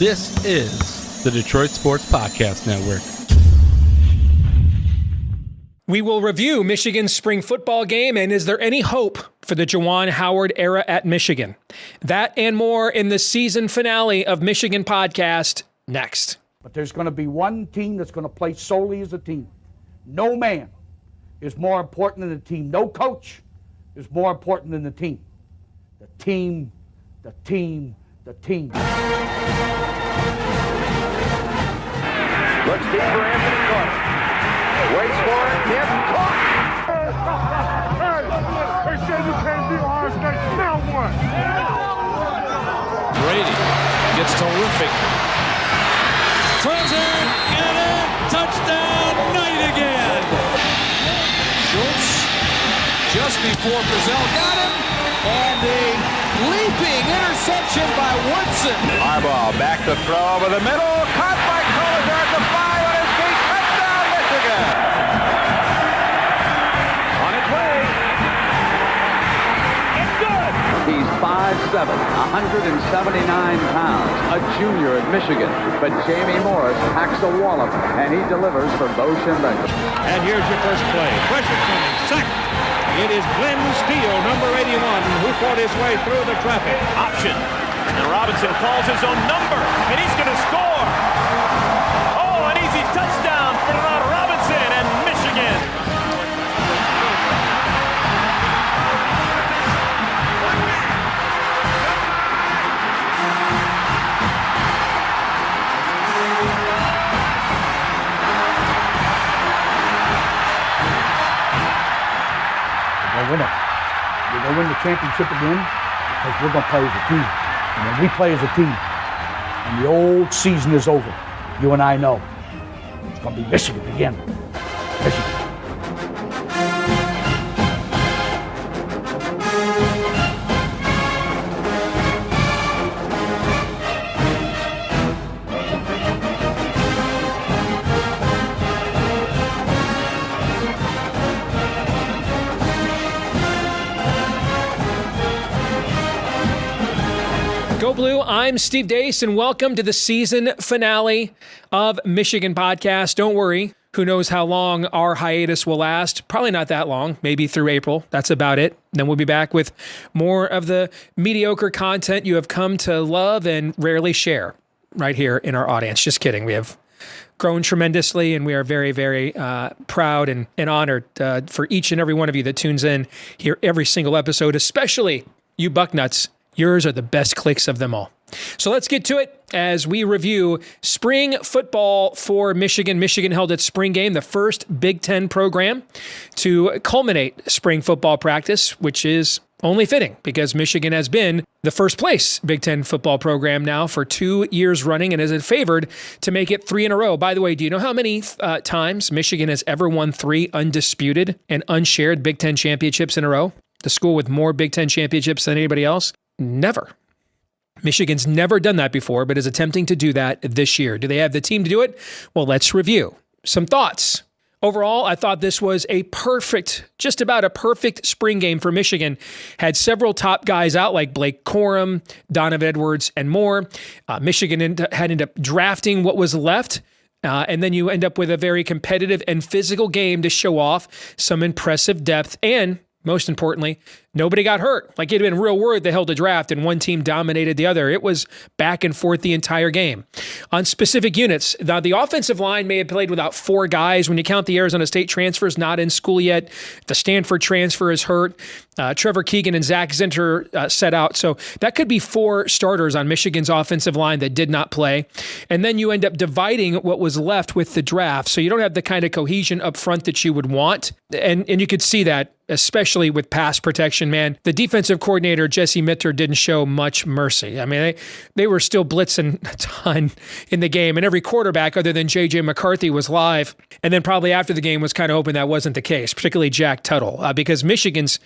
This is the Detroit Sports Podcast Network. We will review Michigan's spring football game, and is there any hope for the Juwan Howard era at Michigan? That and more in the season finale of Michigan Podcast next. But there's going to be one team that's going to play solely as a team. No man is more important than the team. No coach is more important than the team. The team, the team, the team. Looks deep for Anthony Clark. Waits for it. Hit. Caught. They said you can't be Ohio State. Now what? Brady gets terrific. Throws it. And a touchdown. Knight again. Schultz just before Brazil got him. And a leaping interception by Woodson. Harbaugh back to throw over the middle. Caught by Collier at the 5 on his feet. Touchdown, Michigan. On its way. It's good. He's 5'7", 179 pounds, a junior at Michigan. But Jamie Morris packs a wallop, and he delivers for Bo Schembechler. And here's your first play. Pressure coming. Second. It is Glenn Steele, number 81, who fought his way through the traffic. Option. And Robinson calls his own number, and he's going to score. Oh, an easy touchdown for Robinson and Michigan. We're going to win the championship again because we're going to play as a team. And when we play as a team and the old season is over, you and I know it's going to be Michigan again. Michigan. Go Blue, I'm Steve Deace, and welcome to the season finale of Michigan Podcast. Don't worry, who knows how long our hiatus will last. Probably not that long, maybe through April. That's about it. Then we'll be back with more of the mediocre content you have come to love and rarely share right here in our audience. Just kidding. We have grown tremendously, and we are very, very proud and honored for each and every one of you that tunes in here every single episode, especially you Bucknuts. Yours are the best clicks of them all. So let's get to it as we review spring football for Michigan. Michigan held its spring game, the first Big Ten program to culminate spring football practice, which is only fitting because Michigan has been the first place Big Ten football program now for 2 years running and is favored to make it 3 in a row. By the way, do you know how many times Michigan has ever won 3 undisputed and unshared Big Ten championships in a row? The school with more Big Ten championships than anybody else? Never. Michigan's never done that before, but is attempting to do that this year. Do they have the team to do it? Well, let's review some thoughts. Overall, I thought this was just about a perfect spring game for Michigan. Had several top guys out like Blake Corum, Donovan Edwards, and more. Michigan had ended up drafting what was left. And then you end up with a very competitive and physical game to show off some impressive depth and, most importantly, nobody got hurt. Like, it'd been real worried they held a draft and one team dominated the other. It was back and forth the entire game. On specific units, the offensive line may have played without 4 guys. When you count the Arizona State transfers not in school yet, the Stanford transfer is hurt. Trevor Keegan and Zach Zinter set out. So that could be 4 starters on Michigan's offensive line that did not play. And then you end up dividing what was left with the draft. So you don't have the kind of cohesion up front that you would want. And you could see that, especially with pass protection, man. The defensive coordinator, Jesse Mitter, didn't show much mercy. I mean, they were still blitzing a ton in the game, and every quarterback other than J.J. McCarthy was live. And then probably after the game was kind of hoping that wasn't the case, particularly Jack Tuttle, because Michigan's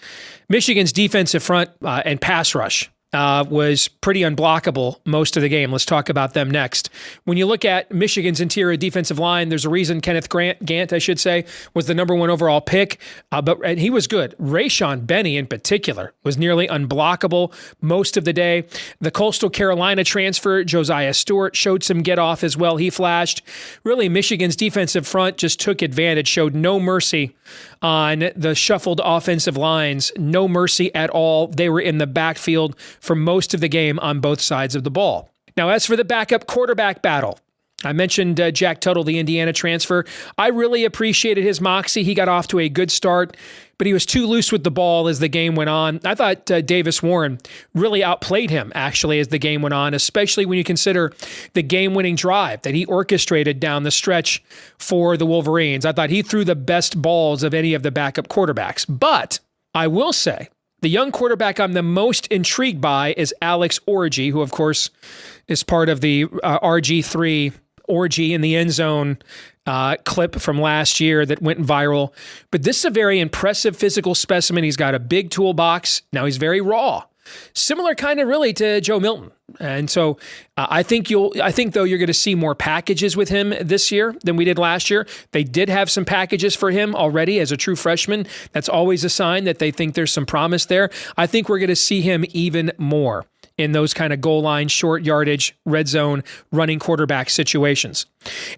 defensive front and pass rush was pretty unblockable most of the game. Let's talk about them next. When you look at Michigan's interior defensive line, there's a reason Kenneth Gant, I should say, was the number 1 overall pick, but he was good. Rayshon Benny in particular was nearly unblockable most of the day. The Coastal Carolina transfer, Josiah Stewart, showed some get-off as well. He flashed. Really, Michigan's defensive front just took advantage, showed no mercy on the shuffled offensive lines, no mercy at all. They were in the backfield for most of the game on both sides of the ball. Now, as for the backup quarterback battle, I mentioned Jack Tuttle, the Indiana transfer. I really appreciated his moxie. He got off to a good start, but he was too loose with the ball as the game went on. I thought Davis Warren really outplayed him, actually, as the game went on, especially when you consider the game-winning drive that he orchestrated down the stretch for the Wolverines. I thought he threw the best balls of any of the backup quarterbacks. But I will say, the young quarterback I'm the most intrigued by is Alex Orji, who, of course, is part of the RG3 orgy in the end zone clip from last year that went viral. But this is a very impressive physical specimen. He's got a big toolbox. Now he's very raw. Similar kind of really to Joe Milton. And so I think though you're going to see more packages with him this year than we did last year. They did have some packages for him already as a true freshman. That's always a sign that they think there's some promise there. I think we're going to see him even more in those kind of goal line, short yardage, red zone, running quarterback situations.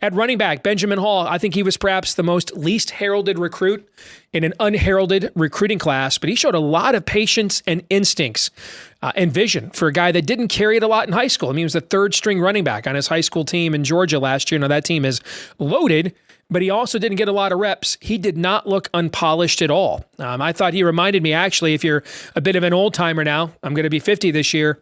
At running back, Benjamin Hall, I think he was perhaps the most least heralded recruit in an unheralded recruiting class, but he showed a lot of patience and instincts and vision for a guy that didn't carry it a lot in high school. I mean, he was the 3rd string running back on his high school team in Georgia last year. Now that team is loaded, but he also didn't get a lot of reps. He did not look unpolished at all. I thought he reminded me, actually, if you're a bit of an old timer now, I'm going to be 50 this year,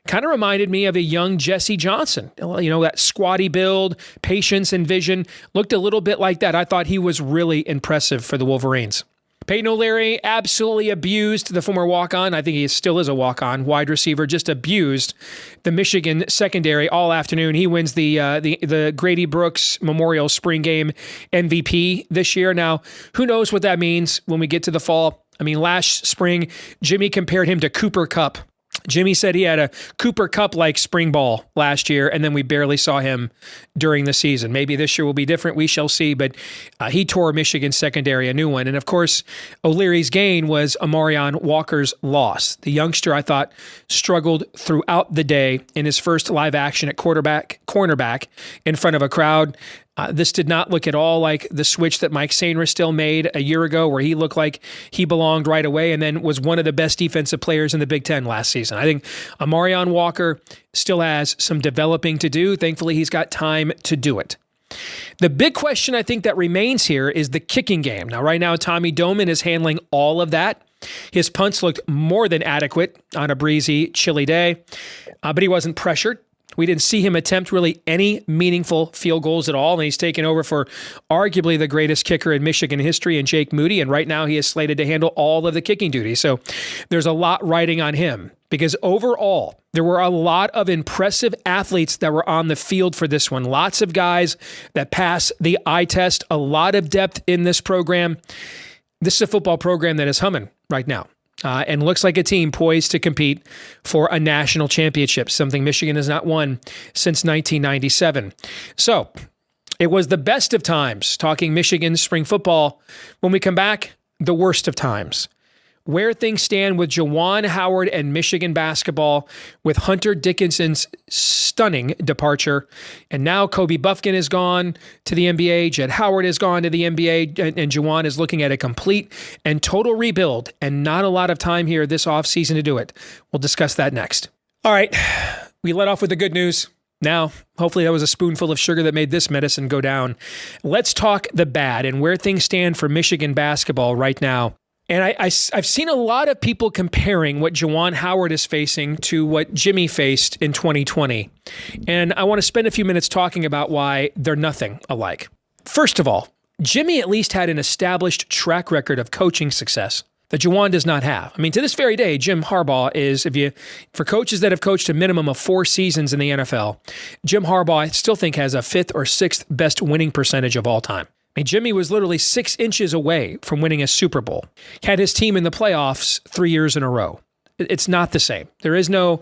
kind of reminded me of a young Jesse Johnson. You know, that squatty build, patience and vision, looked a little bit like that. I thought he was really impressive for the Wolverines. Peyton O'Leary absolutely abused the former walk-on. I think he still is a walk-on wide receiver, just abused the Michigan secondary all afternoon. He wins the Grady Brooks Memorial Spring Game MVP this year. Now, who knows what that means when we get to the fall? I mean, last spring, Jimmy compared him to Cooper Kupp. Jimmy said he had a Cooper Kupp-like spring ball last year, and then we barely saw him during the season. Maybe this year will be different. We shall see, but he tore Michigan's secondary a new one. And, of course, O'Leary's gain was Amarion Walker's loss. The youngster, I thought, struggled throughout the day in his first live action at cornerback in front of a crowd. This did not look at all like the switch that Mike Sainristil made a year ago, where he looked like he belonged right away and then was one of the best defensive players in the Big Ten last season. I think Amarion Walker still has some developing to do. Thankfully, he's got time to do it. The big question I think that remains here is the kicking game. Now, right now, Tommy Doman is handling all of that. His punts looked more than adequate on a breezy, chilly day, but he wasn't pressured. We didn't see him attempt really any meaningful field goals at all, and he's taken over for arguably the greatest kicker in Michigan history in Jake Moody, and right now he is slated to handle all of the kicking duties. So there's a lot riding on him, because overall, there were a lot of impressive athletes that were on the field for this one. Lots of guys that pass the eye test, a lot of depth in this program. This is a football program that is humming right now. And looks like a team poised to compete for a national championship, something Michigan has not won since 1997. So it was the best of times talking Michigan spring football. When we come back, the worst of times. Where things stand with Juwan Howard and Michigan basketball, with Hunter Dickinson's stunning departure. And now Kobe Buffkin is gone to the NBA. Jed Howard has gone to the NBA. And Juwan is looking at a complete and total rebuild, and not a lot of time here this offseason to do it. We'll discuss that next. All right, we let off with the good news. Now, hopefully that was a spoonful of sugar that made this medicine go down. Let's talk the bad and where things stand for Michigan basketball right now. And I've seen a lot of people comparing what Juwan Howard is facing to what Jimmy faced in 2020. And I want to spend a few minutes talking about why they're nothing alike. First of all, Jimmy at least had an established track record of coaching success that Juwan does not have. I mean, to this very day, Jim Harbaugh is, for coaches that have coached a minimum of 4 seasons in the NFL, Jim Harbaugh, I still think, has a 5th or 6th best winning percentage of all time. I mean, Jimmy was literally 6 inches away from winning a Super Bowl. Had his team in the playoffs 3 years in a row. It's not the same. There is no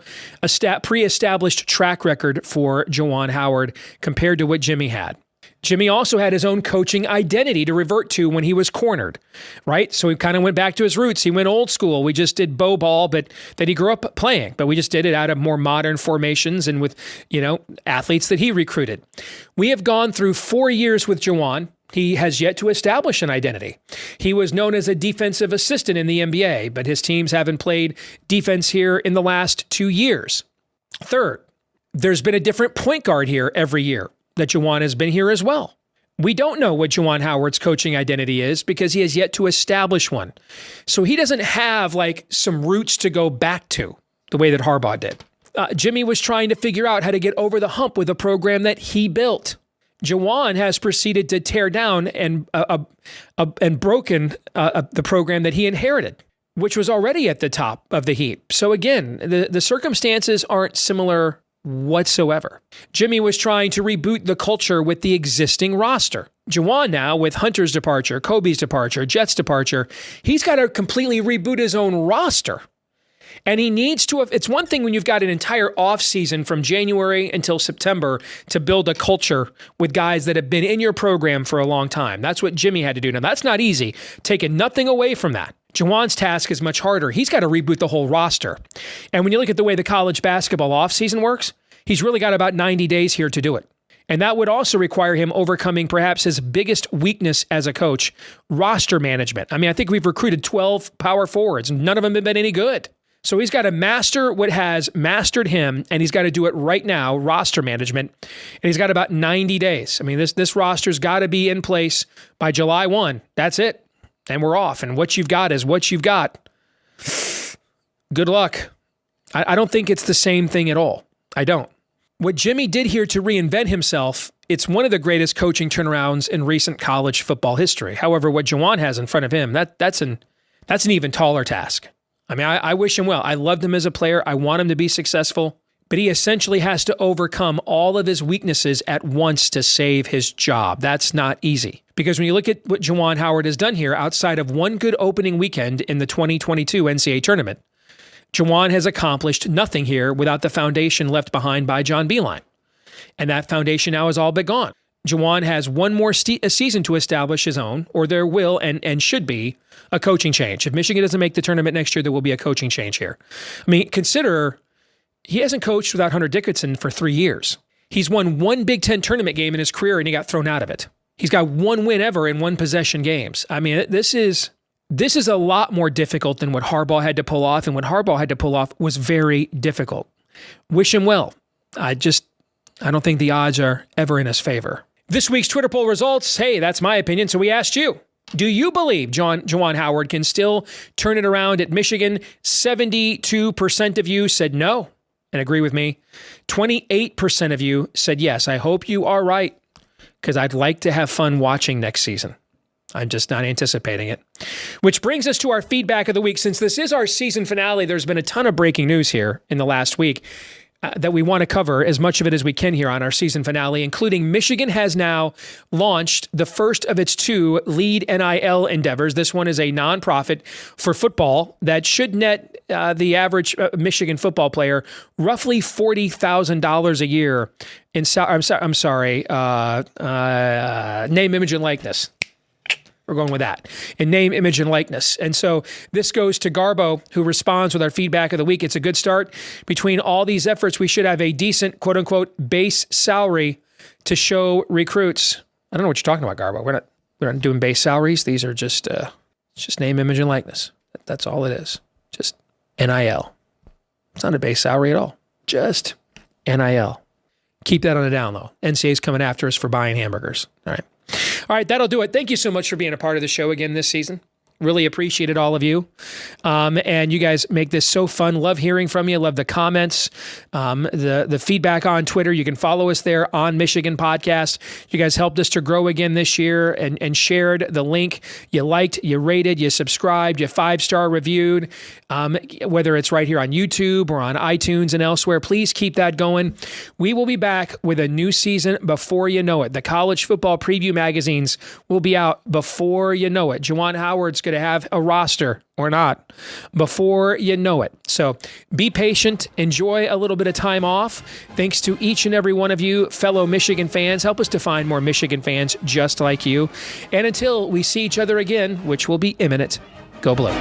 pre-established track record for Juwan Howard compared to what Jimmy had. Jimmy also had his own coaching identity to revert to when he was cornered, right? So he kind of went back to his roots. He went old school. We just did bow ball, but that he grew up playing, but we just did it out of more modern formations and with, athletes that he recruited. We have gone through 4 years with Juwan. He has yet to establish an identity. He was known as a defensive assistant in the NBA, but his teams haven't played defense here in the last 2 years. Third, there's been a different point guard here every year that Juwan has been here as well. We don't know what Juwan Howard's coaching identity is because he has yet to establish one. So he doesn't have some roots to go back to the way that Harbaugh did. Jimmy was trying to figure out how to get over the hump with a program that he built. Juwan has proceeded to tear down and broken the program that he inherited, which was already at the top of the heap. So again, the circumstances aren't similar whatsoever. Jimmy was trying to reboot the culture with the existing roster. Juwan now, with Hunter's departure, Kobe's departure, Jet's departure, he's got to completely reboot his own roster. And he needs to have, it's one thing when you've got an entire offseason from January until September to build a culture with guys that have been in your program for a long time. That's what Jimmy had to do. Now, that's not easy. Taking nothing away from that. Juwan's task is much harder. He's got to reboot the whole roster. And when you look at the way the college basketball offseason works, he's really got about 90 days here to do it. And that would also require him overcoming perhaps his biggest weakness as a coach, roster management. I mean, I think we've recruited 12 power forwards, and none of them have been any good. So he's got to master what has mastered him, and he's got to do it right now, roster management. And he's got about 90 days. I mean, this roster's got to be in place by July 1. That's it. And we're off. And what you've got is what you've got. Good luck. I don't think it's the same thing at all. I don't. What Jimmy did here to reinvent himself, it's one of the greatest coaching turnarounds in recent college football history. However, what Juwan has in front of him, that's an even taller task. I mean, I wish him well. I loved him as a player. I want him to be successful. But he essentially has to overcome all of his weaknesses at once to save his job. That's not easy. Because when you look at what Juwan Howard has done here, outside of one good opening weekend in the 2022 NCAA tournament, Juwan has accomplished nothing here without the foundation left behind by John Beilein. And that foundation now is all but gone. Juwan has one more season to establish his own, or there will and should be a coaching change. If Michigan doesn't make the tournament next year, there will be a coaching change here. I mean, consider he hasn't coached without Hunter Dickinson for 3 years. He's won one Big Ten tournament game in his career, and he got thrown out of it. He's got one win ever in one possession games. I mean, this is a lot more difficult than what Harbaugh had to pull off, and what Harbaugh had to pull off was very difficult. Wish him well. I don't think the odds are ever in his favor. This week's Twitter poll results, hey, that's my opinion, so we asked you. Do you believe Juwan Howard can still turn it around at Michigan? 72% of you said no and agree with me. 28% of you said yes. I hope you are right, because I'd like to have fun watching next season. I'm just not anticipating it. Which brings us to our feedback of the week. Since this is our season finale, there's been a ton of breaking news here in the last week that we want to cover as much of it as we can here on our season finale, including Michigan has now launched the first of its 2 lead NIL endeavors. This one is a nonprofit for football that should net the average Michigan football player roughly $40,000 a year in name, image, and likeness. We're going with that. In name, image, and likeness. And so this goes to Garbo, who responds with our feedback of the week. It's a good start. Between all these efforts, we should have a decent, quote unquote, base salary to show recruits. I don't know what you're talking about, Garbo. We're not doing base salaries. These are just name, image, and likeness. That's all it is. Just NIL. It's not a base salary at all. Just NIL. Keep that on the down low. NCAA's coming after us for buying hamburgers. All right, that'll do it. Thank you so much for being a part of the show again this season. Really appreciated all of you. And you guys make this so fun. Love hearing from you. Love the comments, the feedback on Twitter. You can follow us there on Michigan Podcast. You guys helped us to grow again this year and shared the link. You liked, you rated, you subscribed, you 5-star reviewed, whether it's right here on YouTube or on iTunes and elsewhere. Please keep that going. We will be back with a new season before you know it. The college football preview magazines will be out before you know it. Juwan Howard's going to have a roster or not before you know it. So be patient. Enjoy a little bit of time off. Thanks to each and every one of you, fellow Michigan fans. Help us to find more Michigan fans just like you. And until we see each other again, which will be imminent, go Blue.